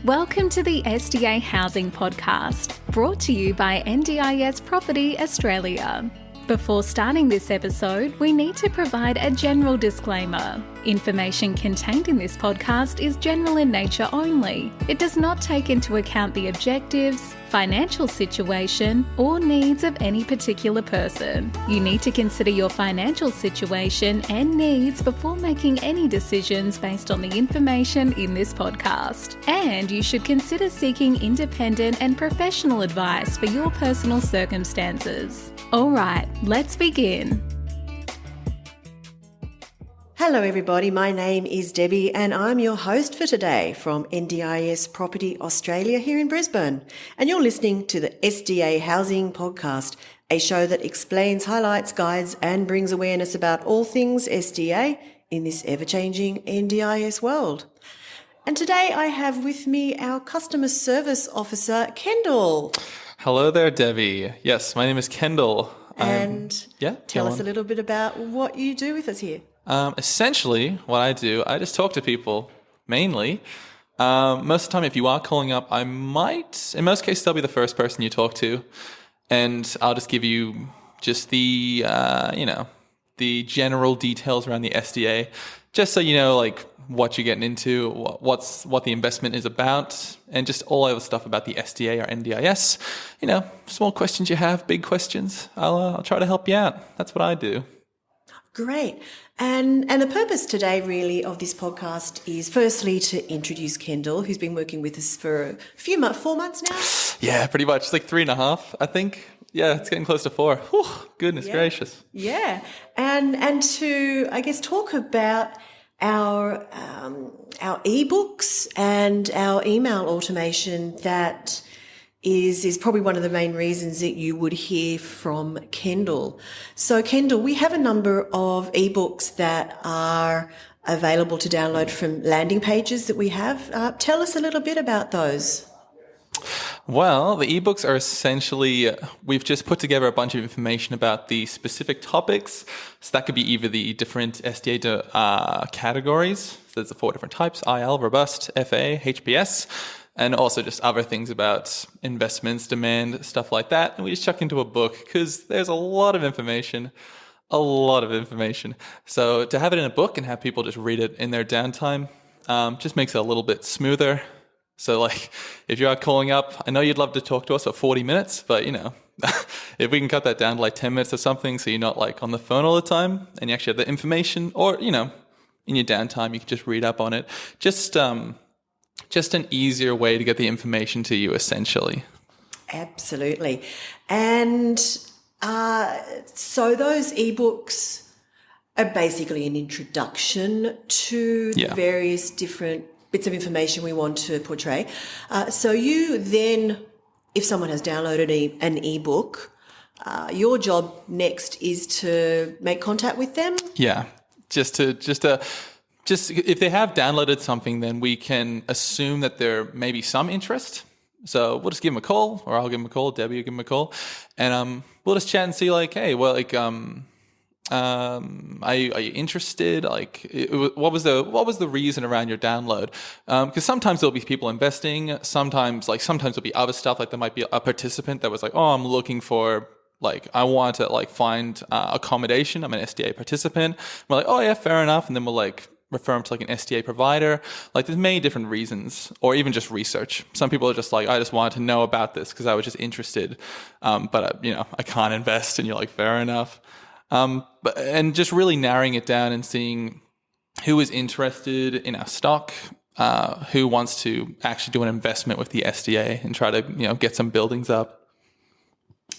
Welcome to the SDA Housing Podcast, brought to you by NDIS Property Australia. Before starting this episode, we need to provide a general disclaimer. Information contained in this podcast is general in nature only. It does not take into account the objectives, financial situation, or needs of any particular person. You need to consider your financial situation and needs before making any decisions based on the information in this podcast. And you should consider seeking independent and professional advice for your personal circumstances. All right, let's begin. Hello everybody, my name is Debbie and I'm your host for today from NDIS Property Australia here in Brisbane. And you're listening to the SDA Housing Podcast, a show that explains, highlights, guides and brings awareness about all things SDA in this ever-changing NDIS world. And today I have with me our Customer Service Officer, Kendall. Hello there, Debbie. Yes, my name is Kendall. And tell us a little bit about what you do with us here. Essentially, what I do, I just talk to people, mainly. Most of the time, if you are calling up, I might, in most cases, I'll be the first person you talk to. And I'll just give you just the, the general details around the SDA, just so you know, like, what you're getting into, what the investment is about, and just all other stuff about the SDA or NDIS. You know, small questions you have, big questions. I'll try to help you out. That's what I do. Great. And the purpose today really of this podcast is firstly to introduce Kendall, who's been working with us for a few months, 4 months now? Yeah, pretty much. It's like 3.5, I think. Yeah, it's getting close to 4. Whew, goodness gracious. Yeah. And to, I guess, talk about our ebooks and our email automation that is probably one of the main reasons that you would hear from Kendall. So Kendall, we have a number of ebooks that are available to download from landing pages that we have. Tell us a little bit about those. Well, the ebooks are essentially, we've just put together a bunch of information about the specific topics. So that could be either the different SDA categories. So there's the 4 different types: IL, Robust, FA, HPS. And also just other things about investments, demand, stuff like that. And we just chuck into a book because there's a lot of information. So to have it in a book and have people just read it in their downtime just makes it a little bit smoother. So like if you are calling up, I know you'd love to talk to us for 40 minutes, but you know, if we can cut that down to like 10 minutes or something so you're not like on the phone all the time and you actually have the information, or, you know, in your downtime, you can just read up on it. Just an easier way to get the information to you, essentially. Absolutely. And so those ebooks are basically an introduction to the various different bits of information we want to portray. So you then, if someone has downloaded an ebook, your job next is to make contact with them? Yeah, just if they have downloaded something, then we can assume that there may be some interest. So we'll just give them a call, or I'll give them a call, Debbie will give them a call, and we'll just chat and see like, hey, well, like, are you interested? Like, what was the reason around your download? Because sometimes there'll be people investing. Sometimes there'll be other stuff. Like there might be a participant that was like, oh, I'm looking for, like, I want to like find accommodation. I'm an SDA participant. We're like, oh yeah, fair enough. And then we'll like refer them to like an SDA provider. Like there's many different reasons, or even just research. Some people are just like, I just wanted to know about this because I was just interested. But I can't invest. And you're like, fair enough. And just really narrowing it down and seeing who is interested in our stock, who wants to actually do an investment with the SDA and try to, get some buildings up.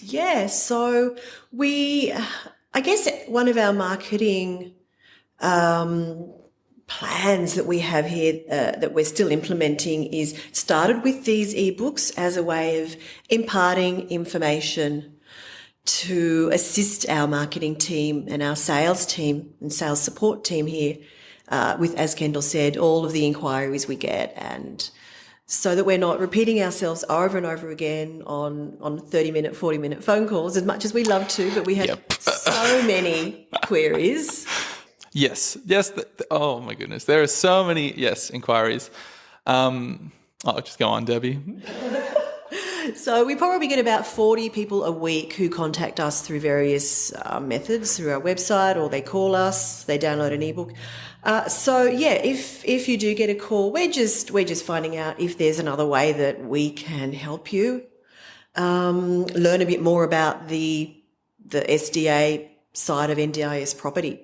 Yeah. So I guess one of our marketing, plans that we have here that we're still implementing is started with these ebooks as a way of imparting information to assist our marketing team and our sales team and sales support team here with, as Kendall said, all of the inquiries we get, and so that we're not repeating ourselves over and over again on 30-minute, 40-minute phone calls as much as we love to, but we have so many queries. Yes. Oh my goodness. There are so many, inquiries. Oh, just go on, Debbie. So we probably get about 40 people a week who contact us through various methods, through our website, or they call us, they download an ebook. So yeah, if you do get a call, we're just finding out if there's another way that we can help you learn a bit more about the SDA side of NDIS property.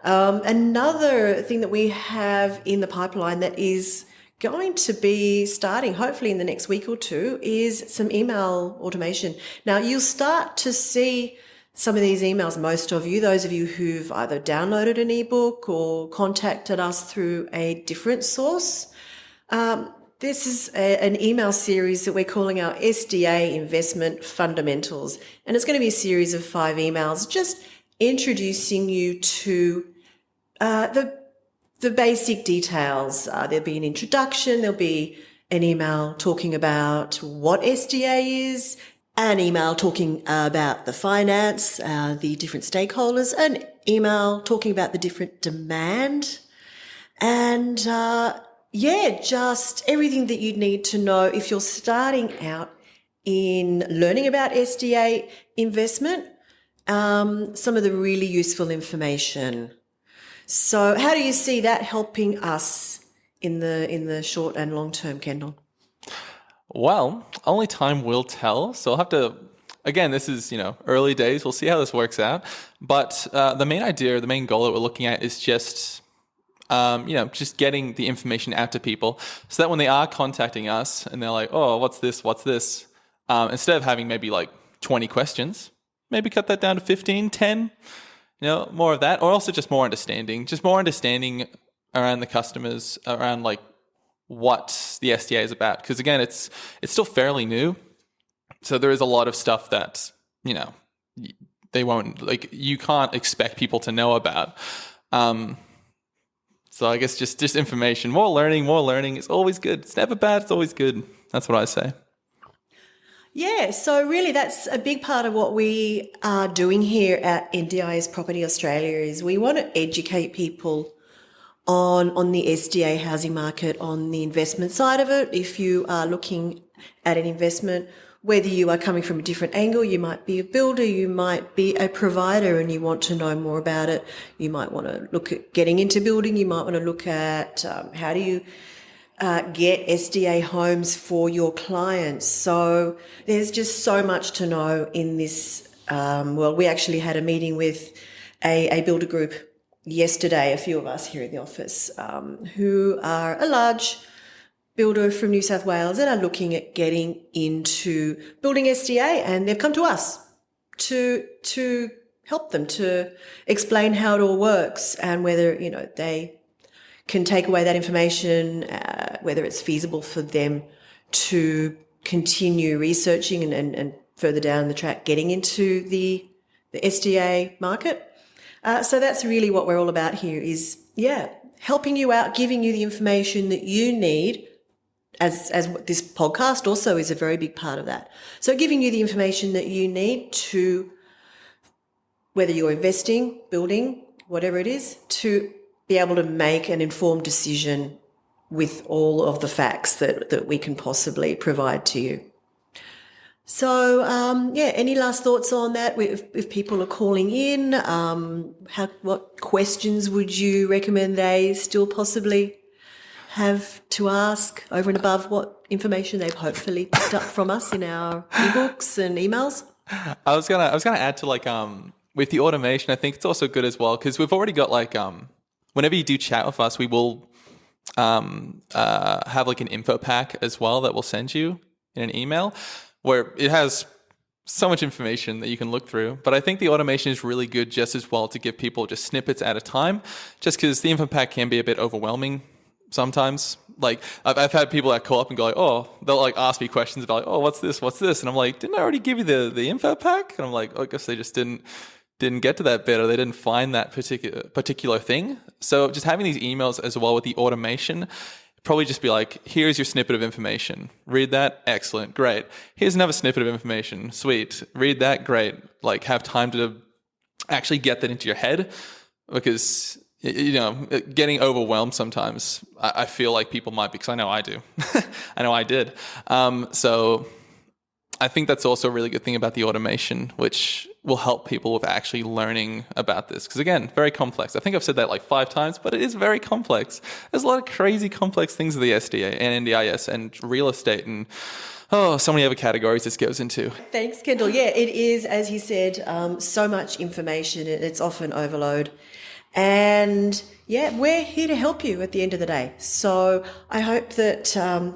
Another thing that we have in the pipeline that is going to be starting hopefully in the next week or two is some email automation. Now you'll start to see some of these emails, most of you, those of you who've either downloaded an ebook or contacted us through a different source. This is an email series that we're calling our SDA Investment Fundamentals. And it's going to be a series of 5 emails just introducing you to the basic details. There'll be an introduction, there'll be an email talking about what SDA is, an email talking about the finance, the different stakeholders, an email talking about the different demand, and just everything that you'd need to know if you're starting out in learning about SDA investment, some of the really useful information. So how do you see that helping us in the short and long term, Kendall? Well, only time will tell. So I'll have to, again, this is, early days. We'll see how this works out. But the main idea, the main goal that we're looking at is just, just getting the information out to people so that when they are contacting us and they're like, oh, what's this? Instead of having maybe like 20 questions, maybe cut that down to 15, 10, more of that, or also just more understanding around the customers, around like what the SDA is about. Because again, it's still fairly new. So there is a lot of stuff that, they won't, like, you can't expect people to know about. So I guess just information, more learning is always good. It's never bad. It's always good. That's what I say. Yeah, so really that's a big part of what we are doing here at NDIS Property Australia is we want to educate people on the SDA housing market, on the investment side of it. If you are looking at an investment, whether you are coming from a different angle, you might be a builder, you might be a provider and you want to know more about it. You might want to look at getting into building. You might want to look at how do you get SDA homes for your clients. So there's just so much to know in this. We actually had a meeting with a builder group yesterday, a few of us here in the office, who are a large builder from New South Wales and are looking at getting into building SDA, and they've come to us to help them, to explain how it all works and whether, they can take away that information, whether it's feasible for them to continue researching and further down the track getting into the SDA market. So that's really what we're all about here is, helping you out, giving you the information that you need, as this podcast also is a very big part of that. So giving you the information that you need to, whether you're investing, building, whatever it is, to be able to make an informed decision with all of the facts that we can possibly provide to you. So, any last thoughts on that? If people are calling in, what questions would you recommend they still possibly have to ask over and above what information they've hopefully picked up from us in our ebooks and emails? I was gonna add to with the automation, I think it's also good as well because we've already got whenever you do chat with us, we will have an info pack as well that we'll send you in an email where it has so much information that you can look through. But I think the automation is really good just as well to give people just snippets at a time, just because the info pack can be a bit overwhelming sometimes. Like I've had people that call up and go they'll ask me questions about what's this? And I'm like, didn't I already give you the info pack? And I'm like, I guess they just didn't get to that bit or they didn't find that particular thing. So just having these emails as well with the automation, probably just be like, here's your snippet of information. Read that. Excellent. Great. Here's another snippet of information. Sweet. Read that. Great. Have time to actually get that into your head because getting overwhelmed sometimes. I feel like people might, because I know I do. I know I did. So I think that's also a really good thing about the automation, which will help people with actually learning about this. Because again, very complex. I think I've said that like 5 times, but it is very complex. There's a lot of crazy complex things with the SDA and NDIS and real estate and so many other categories this goes into. Thanks, Kendall. Yeah, it is, as you said, so much information. It's often overload. And yeah, we're here to help you at the end of the day. So I hope that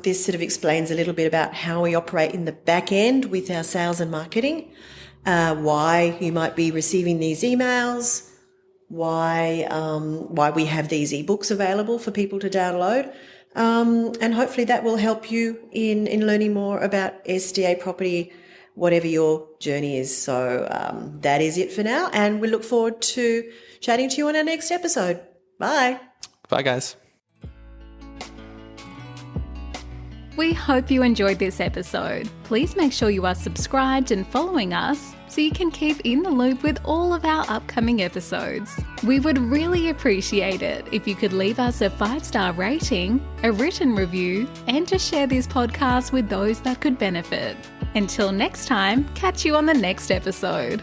this sort of explains a little bit about how we operate in the back end with our sales and marketing, why you might be receiving these emails, why we have these ebooks available for people to download. And hopefully that will help you in learning more about SDA property, whatever your journey is. So that is it for now. And we look forward to chatting to you on our next episode. Bye. Bye, guys. We hope you enjoyed this episode. Please make sure you are subscribed and following us so you can keep in the loop with all of our upcoming episodes. We would really appreciate it if you could leave us a 5-star rating, a written review, and to share this podcast with those that could benefit. Until next time, catch you on the next episode.